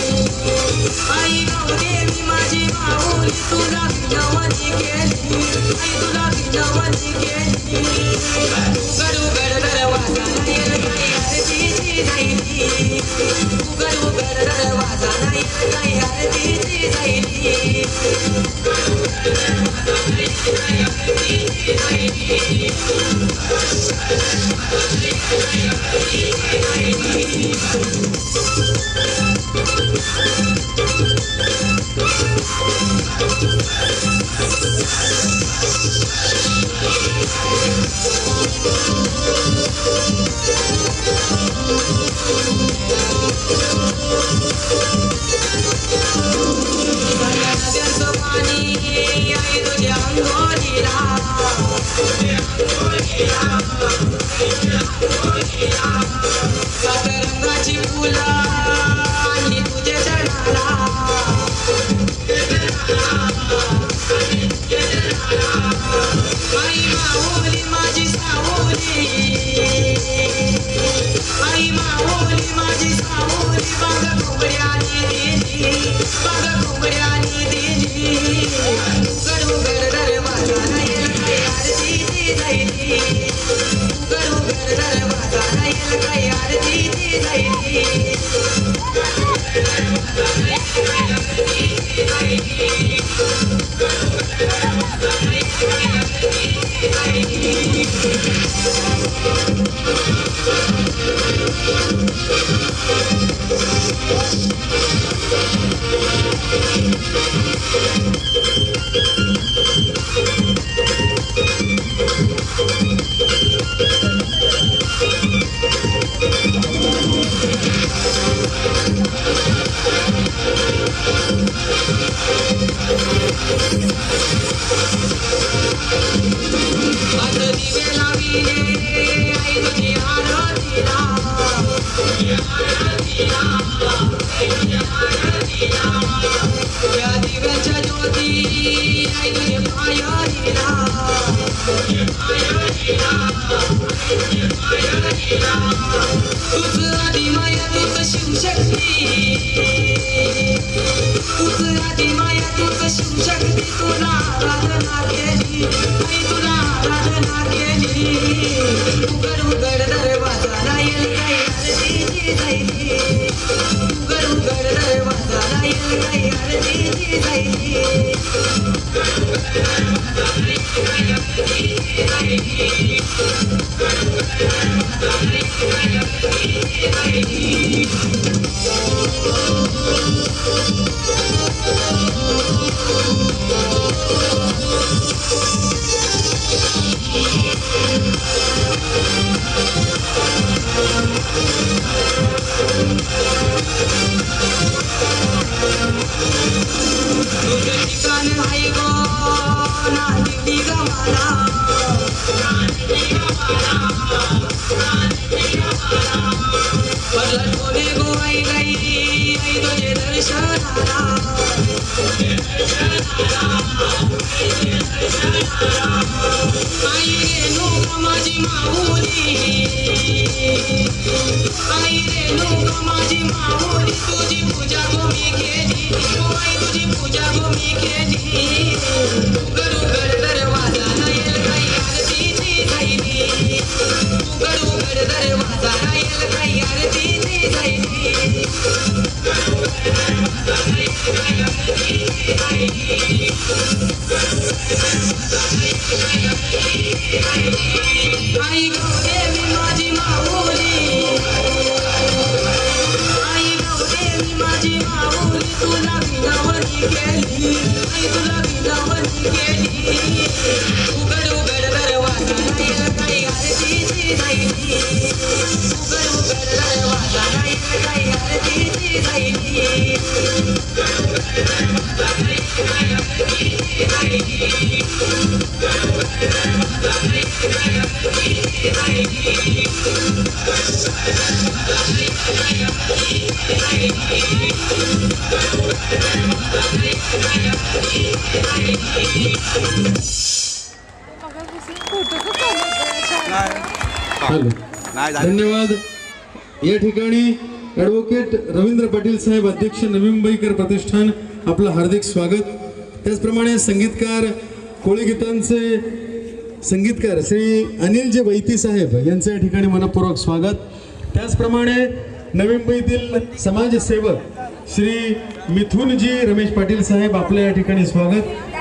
आई गौदेवी माझी माऊली तुला विनवणी केली आई तुला विनवणी केली उघड उघड दरवाजा येईल काही आरतीची जाईली उघड उघड दरवाजा येईल काही आरतीची जाईली रंगाची फुलं आणि तुझ्या चरणाला आई माऊली माझी सावली आई माऊली माझी सावली बाग कोंबड्याने दिली बाग कोंबड्याने दिली उघड उघड दरवाजा येईल काही आरतीची जाईली उघड उघड दरवाजा येईल काही आरतीची जाईली धन्यवाद। या ठिकाणी ॲडव्होकेट रवींद्र पाटील साहेब अध्यक्ष नवी मुंबईकर प्रतिष्ठान आपलं हार्दिक स्वागत। त्याचप्रमाणे संगीतकार कोळी गीतांचे संगीतकार श्री अनिलजी वैती साहेब यांचं या ठिकाणी मनपूर्वक स्वागत। त्याचप्रमाणे नवी मुंबईतील समाजसेवक श्री मिथुनजी रमेश पाटील साहेब आपलं या ठिकाणी स्वागत।